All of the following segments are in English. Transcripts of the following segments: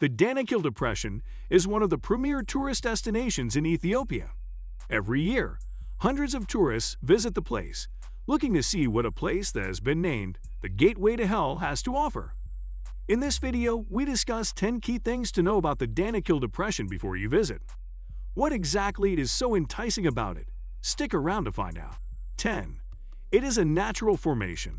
The Danakil Depression is one of the premier tourist destinations in Ethiopia. Every year, hundreds of tourists visit the place, looking to see what a place that has been named the Gateway to Hell has to offer. In this video, we discuss 10 key things to know about the Danakil Depression before you visit. What exactly is so enticing about it? Stick around to find out. 10. It is a natural formation.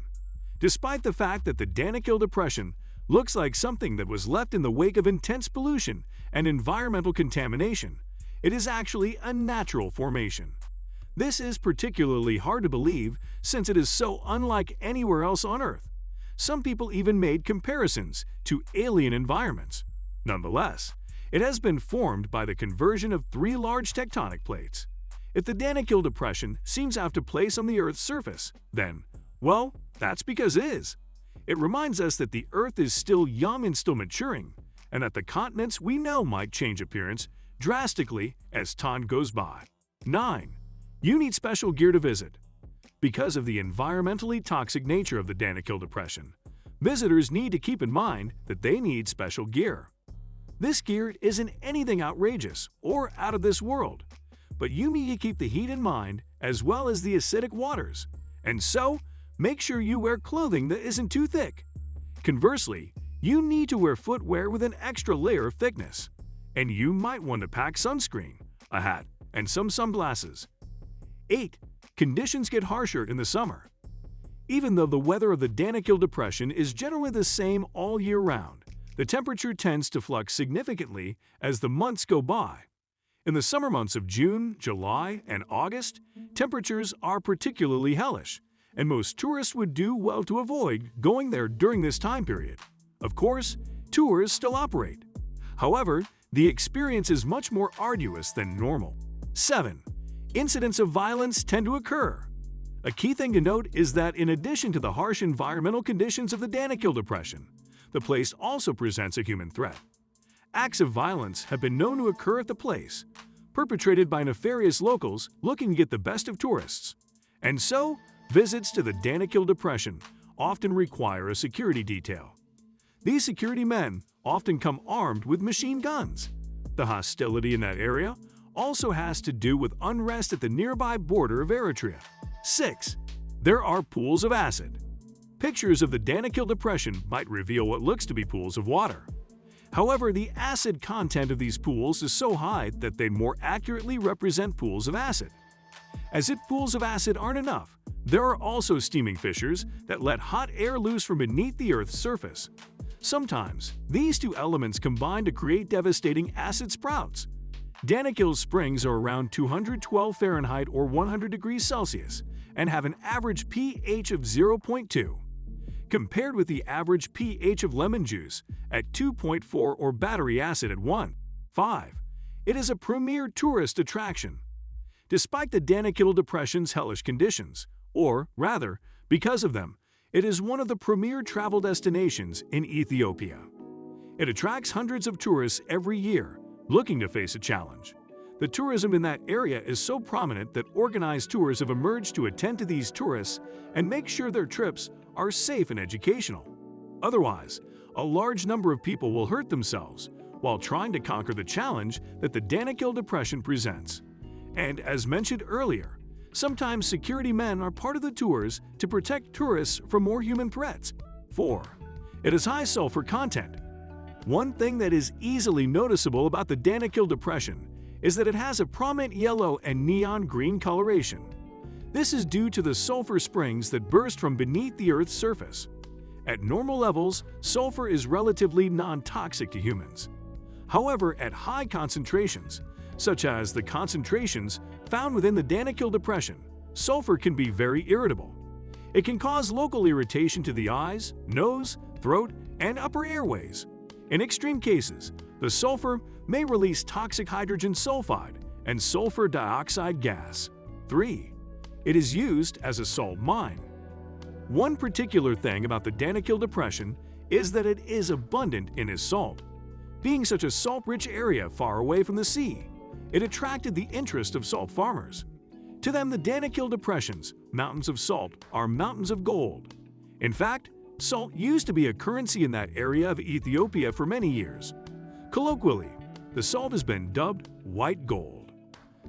Despite the fact that the Danakil Depression looks like something that was left in the wake of intense pollution and environmental contamination, it is actually a natural formation. This is particularly hard to believe since it is so unlike anywhere else on Earth. Some people even made comparisons to alien environments. Nonetheless, it has been formed by the conversion of 3 large tectonic plates. If the Danakil Depression seems out of place on the Earth's surface, then, well, that's because it is. It reminds us that the Earth is still young and still maturing, and that the continents we know might change appearance drastically as time goes by. 9. You need special gear to visit. Because of the environmentally toxic nature of the Danakil Depression, visitors need to keep in mind that they need special gear. This gear isn't anything outrageous or out of this world, but you need to keep the heat in mind as well as the acidic waters, and so make sure you wear clothing that isn't too thick. Conversely, you need to wear footwear with an extra layer of thickness, and you might want to pack sunscreen, a hat, and some sunglasses. 8. Conditions get harsher in the summer. Even though the weather of the Danakil Depression is generally the same all year round, the temperature tends to flux significantly as the months go by. In the summer months of June, July, and August, temperatures are particularly hellish, and most tourists would do well to avoid going there during this time period. Of course, tours still operate. However, the experience is much more arduous than normal. 7. Incidents of violence tend to occur. A key thing to note is that in addition to the harsh environmental conditions of the Danakil Depression, the place also presents a human threat. Acts of violence have been known to occur at the place, perpetrated by nefarious locals looking to get the best of tourists. And so, visits to the Danakil Depression often require a security detail. These security men often come armed with machine guns. The hostility in that area also has to do with unrest at the nearby border of Eritrea. 6. There are pools of acid. Pictures of the Danakil Depression might reveal what looks to be pools of water. However, the acid content of these pools is so high that they more accurately represent pools of acid. As if pools of acid aren't enough, there are also steaming fissures that let hot air loose from beneath the Earth's surface. Sometimes, these two elements combine to create devastating acid sprouts. Danakil springs are around 212 Fahrenheit or 100 degrees Celsius and have an average pH of 0.2. Compared with the average pH of lemon juice at 2.4 or battery acid at 1.5, it is a premier tourist attraction. Despite the Danakil Depression's hellish conditions, or rather, because of them, it is one of the premier travel destinations in Ethiopia. It attracts hundreds of tourists every year looking to face a challenge. The tourism in that area is so prominent that organized tours have emerged to attend to these tourists and make sure their trips are safe and educational. Otherwise, a large number of people will hurt themselves while trying to conquer the challenge that the Danakil Depression presents. And as mentioned earlier, sometimes security men are part of the tours to protect tourists from more human threats. 4. It has high sulfur content. One thing that is easily noticeable about the Danakil Depression is that it has a prominent yellow and neon green coloration. This is due to the sulfur springs that burst from beneath the Earth's surface. At normal levels, sulfur is relatively non-toxic to humans. However, at high concentrations, such as the concentrations found within the Danakil Depression, sulfur can be very irritable. It can cause local irritation to the eyes, nose, throat, and upper airways. In extreme cases, the sulfur may release toxic hydrogen sulfide and sulfur dioxide gas. 3. It is used as a salt mine. One particular thing about the Danakil Depression is that it is abundant in its salt. Being such a salt-rich area far away from the sea, it attracted the interest of salt farmers. To them, the Danakil Depression's mountains of salt are mountains of gold. In fact, salt used to be a currency in that area of Ethiopia for many years. Colloquially, the salt has been dubbed white gold.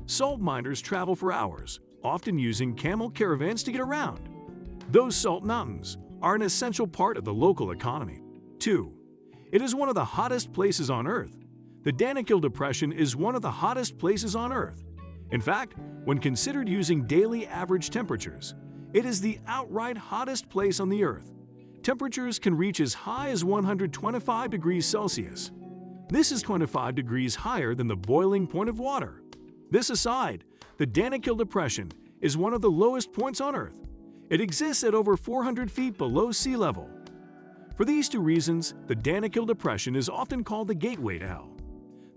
Salt miners travel for hours, often using camel caravans to get around. Those salt mountains are an essential part of the local economy. 2. It is one of the hottest places on Earth. The Danakil Depression is one of the hottest places on Earth. In fact, when considered using daily average temperatures, it is the outright hottest place on the Earth. Temperatures can reach as high as 125 degrees Celsius. This is 25 degrees higher than the boiling point of water. This aside, the Danakil Depression is one of the lowest points on Earth. It exists at over 400 feet below sea level. For these two reasons, the Danakil Depression is often called the gateway to hell.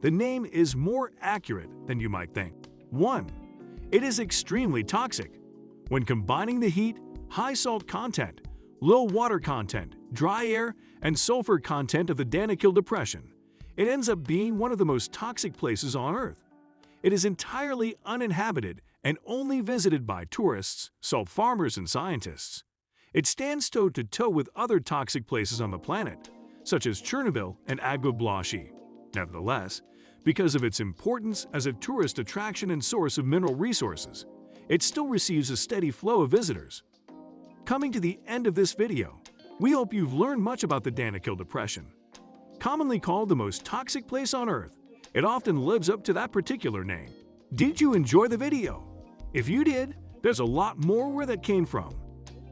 The name is more accurate than you might think. 1. It is extremely toxic. When combining the heat, high salt content, low water content, dry air, and sulfur content of the Danakil Depression, it ends up being one of the most toxic places on Earth. It is entirely uninhabited and only visited by tourists, salt farmers, and scientists. It stands toe-to-toe with other toxic places on the planet, such as Chernobyl and Agublashi. Nevertheless, because of its importance as a tourist attraction and source of mineral resources, it still receives a steady flow of visitors. Coming to the end of this video, we hope you've learned much about the Danakil Depression. Commonly called the most toxic place on Earth, it often lives up to that particular name. Did you enjoy the video? If you did, there's a lot more where that came from.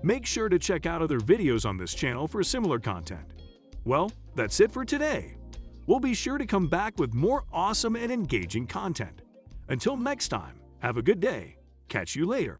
Make sure to check out other videos on this channel for similar content. Well, that's it for today. We'll be sure to come back with more awesome and engaging content. Until next time, have a good day. Catch you later.